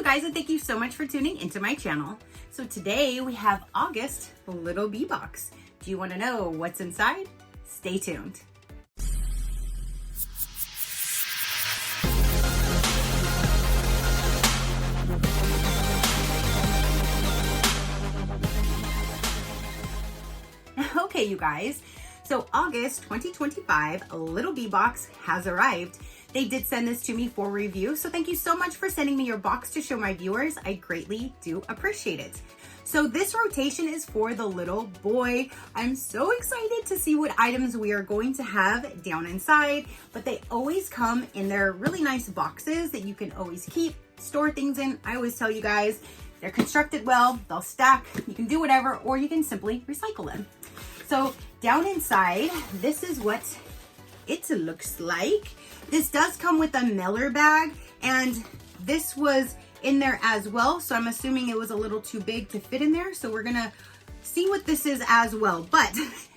guys, and thank you so much for tuning into my channel. So today we have August Little Bee Box. Do you want to know what's inside? Stay tuned. Okay, you guys, so August 2025 Little Bee Box has arrived. They did send this to me for review, so thank you so much for sending me your box to show my viewers. I greatly do appreciate it. So this rotation is for the little boy. I'm so excited to see what items we are going to have down inside, but they always come in their really nice boxes that you can always keep, store things in. I always tell you guys, they're constructed well, they'll stack, you can do whatever, or you can simply recycle them. So down inside, this is what it looks like. This does come with a mailer bag, and this was in there as well. So I'm assuming it was a little too big to fit in there. So we're gonna see what this is as well. But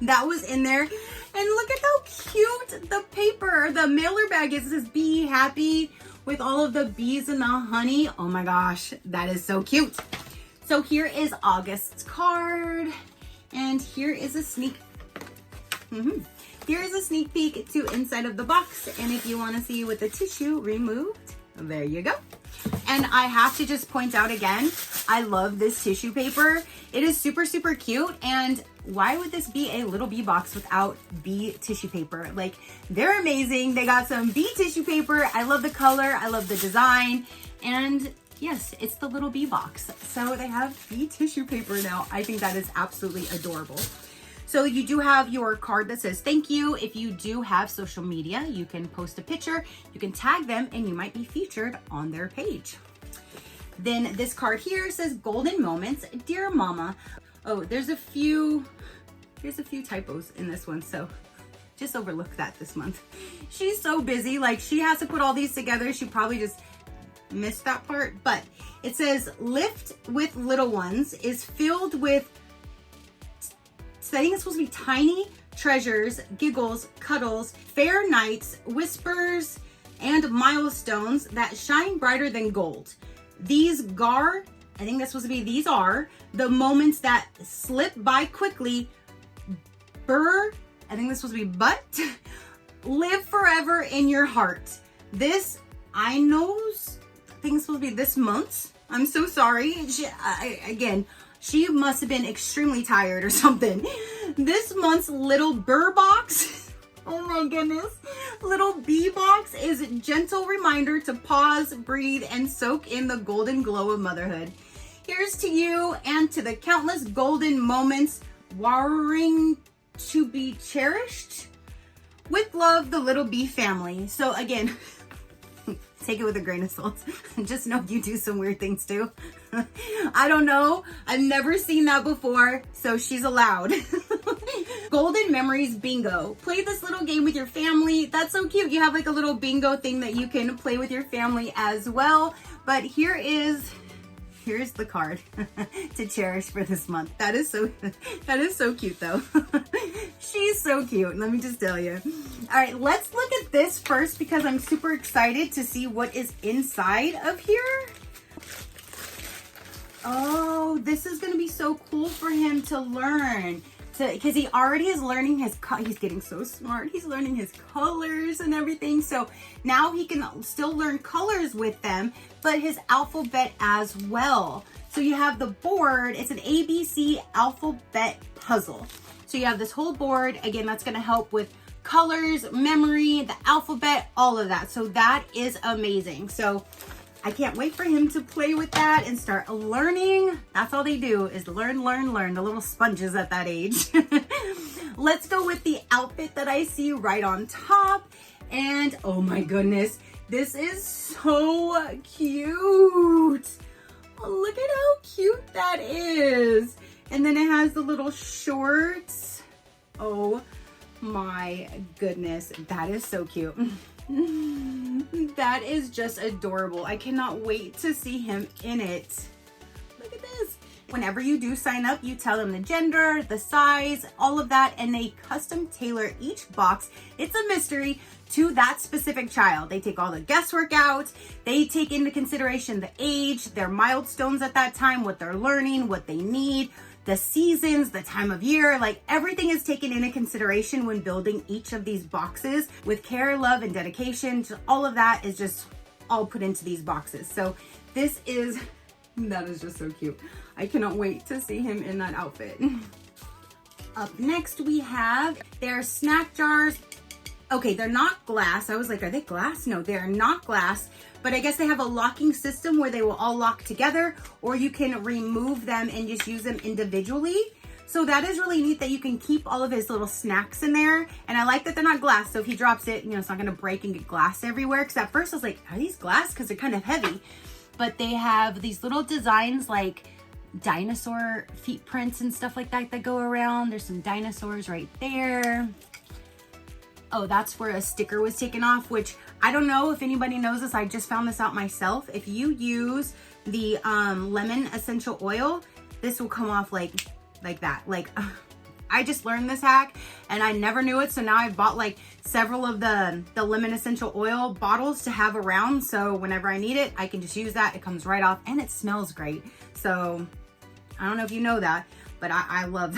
that was in there. And look at how cute the paper, the mailer bag is. It says "Be happy" with all of the bees and the honey. Oh my gosh, that is so cute. So here is August's card. And here is a sneak Here is a sneak peek to inside of the box. And if you want to see with the tissue removed, there you go. And I have to just point out again, I love this tissue paper. It is super, super cute. And why would this be a Little Bee Box without bee tissue paper? Like, they're amazing. They got some bee tissue paper. I love the color. I love the design. And yes, it's the Little Bee Box. So they have bee tissue paper now. I think that is absolutely adorable. So you do have your card that says thank you. If you do have social media, you can post a picture, you can tag them, and you might be featured on their page. Then this card here says golden moments, dear mama. Oh, there's a few typos in this one, so just overlook that this month. She's so busy, like she has to put all these together. She probably just missed that part, but it says lift with little ones is filled with, I think it's supposed to be tiny treasures, giggles, cuddles, fair nights, whispers, and milestones that shine brighter than gold. These are the moments that slip by quickly. I think this is supposed to be but, live forever in your heart. This, I think it's supposed to be this month. I'm so sorry. She must have been extremely tired or something. This month's little burr box, oh my goodness, Little Bee Box is a gentle reminder to pause, breathe, and soak in the golden glow of motherhood. Here's to you and to the countless golden moments warring to be cherished. With love, the Little Bee family. So again, take it with a grain of salt. Just know you do some weird things too. I don't know. I've never seen that before, so she's allowed. Golden Memories Bingo. Play this little game with your family. That's so cute. You have like a little bingo thing that you can play with your family as well. But here's the card to cherish for this month. That is so cute though. She's so cute, let me just tell you. All right, let's look at this first because I'm super excited to see what is inside of here. Oh, this is gonna be so cool for him to learn. Because he already is learning he's getting so smart. He's learning his colors and everything. So now he can still learn colors with them, but his alphabet as well. So you have the board. It's an ABC alphabet puzzle. So you have this whole board. Again, that's going to help with colors, memory, the alphabet, all of that. So that is amazing. So I can't wait for him to play with that and start learning. That's all they do is learn, learn, learn. The little sponges at that age. Let's go with the outfit that I see right on top. And oh my goodness, this is so cute. Look at how cute that is. And then it has the little shorts. Oh my goodness, that is so cute. That is just adorable. I cannot wait to see him in it. Look at this. Whenever you do sign up, you tell them the gender, the size, all of that, and they custom tailor each box. It's a mystery to that specific child. They take all the guesswork out. They take into consideration the age, their milestones at that time, what they're learning, what they need, the seasons, the time of year, like everything is taken into consideration when building each of these boxes with care, love, and dedication. All of that is just all put into these boxes. So that is just so cute. I cannot wait to see him in that outfit. Up next we have their snack jars. Okay, they're not glass. I was like, are they glass? No, they're not glass, but I guess they have a locking system where they will all lock together, or you can remove them and just use them individually. So that is really neat that you can keep all of his little snacks in there. And I like that they're not glass. So if he drops it, it's not gonna break and get glass everywhere. Cause at first I was like, are these glass? Cause they're kind of heavy. But they have these little designs like dinosaur feet prints and stuff like that go around. There's some dinosaurs right there. Oh, that's where a sticker was taken off, which I don't know if anybody knows this. I just found this out myself. If you use the lemon essential oil, this will come off like that. Like, I just learned this hack and I never knew it. So now I've bought like several of the lemon essential oil bottles to have around. So whenever I need it, I can just use that. It comes right off and it smells great. So I don't know if you know that, but I love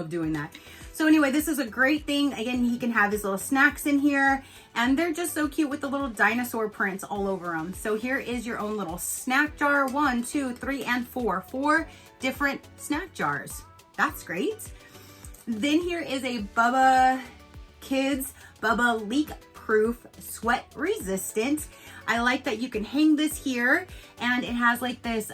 doing that. So anyway, this is a great thing. Again, he can have his little snacks in here and they're just so cute with the little dinosaur prints all over them. So here is your own little snack jar. 1, 2, 3, and 4. 4 different snack jars. That's great. Then here is a Bubba Kids Bubba leak proof sweat resistant. I like that you can hang this here and it has like this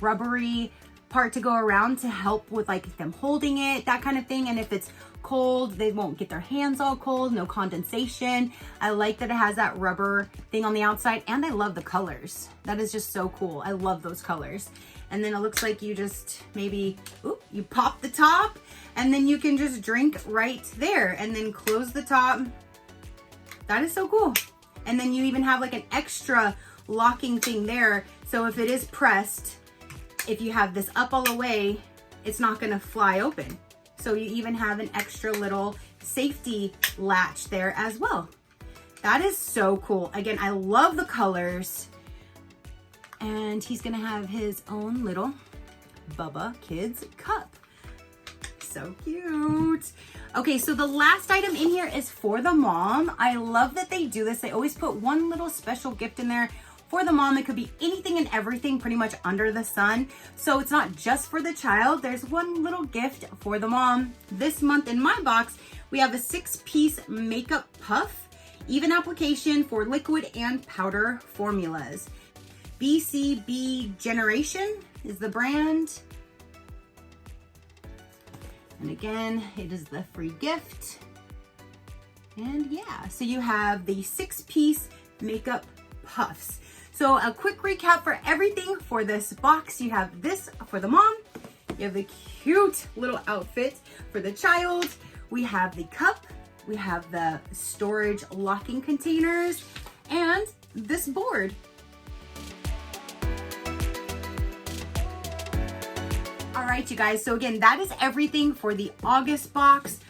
rubbery part to go around to help with like them holding it, that kind of thing. And if it's cold, they won't get their hands all cold, no condensation. I like that it has that rubber thing on the outside and I love the colors. That is just so cool. I love those colors. And then it looks like you just maybe, you pop the top and then you can just drink right there and then close the top. That is so cool. And then you even have like an extra locking thing there. So if it is pressed, if you have this up all the way, it's not gonna fly open. So you even have an extra little safety latch there as well. That is so cool. Again, I love the colors. And he's gonna have his own little Bubba Kids cup. So cute. Okay, so the last item in here is for the mom. I love that they do this. They always put one little special gift in there for the mom. It could be anything and everything pretty much under the sun. So it's not just for the child. There's one little gift for the mom. This month in my box, we have a 6-piece makeup puff, even application for liquid and powder formulas. BCB Generation is the brand. And again, it is the free gift. And yeah, so you have the 6-piece makeup puffs. So a quick recap for everything for this box. You have this for the mom. You have the cute little outfit for the child. We have the cup. We have the storage locking containers and this board. All right, you guys. So again, that is everything for the August box.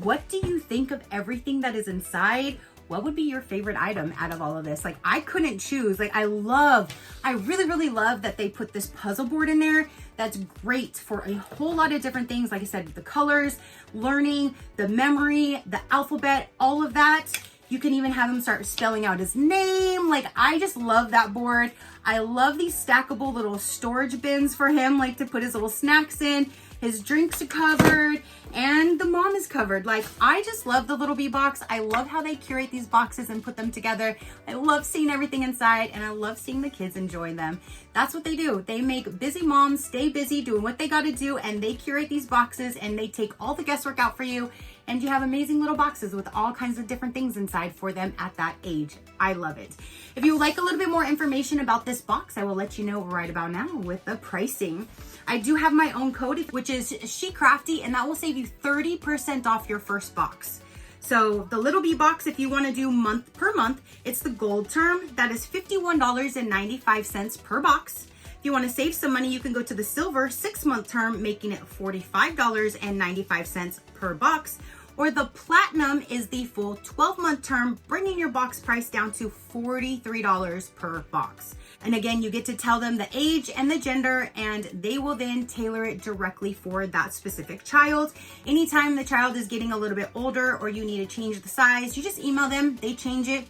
What do you think of everything that is inside? What would be your favorite item out of all of this? Like, I couldn't choose. Like, I really, really love that they put this puzzle board in there. That's great for a whole lot of different things. Like I said, the colors, learning, the memory, the alphabet, all of that. You can even have him start spelling out his name. Like, I just love that board. I love these stackable little storage bins for him, like to put his little snacks in. His drinks are covered and the mom is covered. Like, I just love the Little Bee box. I love how they curate these boxes and put them together. I love seeing everything inside and I love seeing the kids enjoy them. That's what they do. They make busy moms stay busy doing what they got to do, and they curate these boxes and they take all the guesswork out for you. And you have amazing little boxes with all kinds of different things inside for them at that age. I love it. If you would like a little bit more information about this box, I will let you know right about now with the pricing. I do have my own code, which is SheCrafty, and that will save you 30% off your first box. So the Little Bee box, if you want to do month per month, it's the gold term. That is $51.95 per box. If you want to save some money, you can go to the silver 6-month term, making it $45.95 per box. Or the platinum is the full 12-month term, bringing your box price down to $43 per box. And again, you get to tell them the age and the gender, and they will then tailor it directly for that specific child. Anytime the child is getting a little bit older or you need to change the size, you just email them, they change it.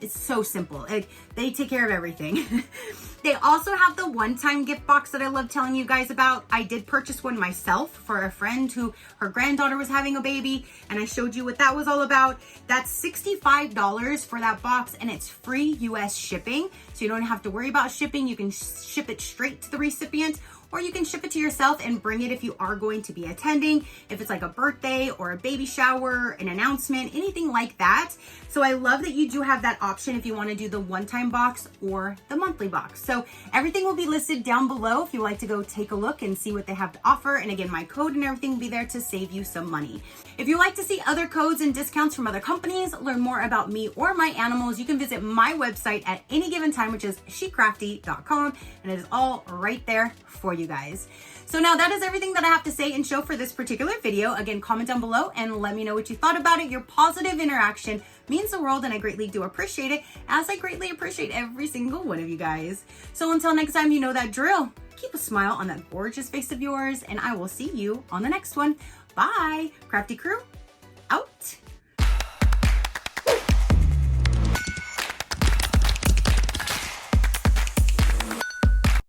It's so simple. They take care of everything. They also have the one-time gift box that I love telling you guys about. I did purchase one myself for a friend who her granddaughter was having a baby, and I showed you what that was all about. That's $65 for that box, and it's free US shipping. So you don't have to worry about shipping. You can ship it straight to the recipient, or you can ship it to yourself and bring it if you are going to be attending, if it's like a birthday or a baby shower, an announcement, anything like that. So I love that you do have that option if you want to do the one-time box or the monthly box. So everything will be listed down below if you like to go take a look and see what they have to offer. And again, my code and everything will be there to save you some money. If you like to see other codes and discounts from other companies, learn more about me or my animals, you can visit my website at any given time, which is SheCrafty.com, and it is all right there for you guys. So now that is everything that I have to say and show for this particular video. Again, comment down below and let me know what you thought about it. Your positive interaction means the world, and I greatly do appreciate it, as I greatly appreciate every single one of you guys. So until next time, you know that drill. Keep a smile on that gorgeous face of yours, and I will see you on the next one. Bye, Crafty crew.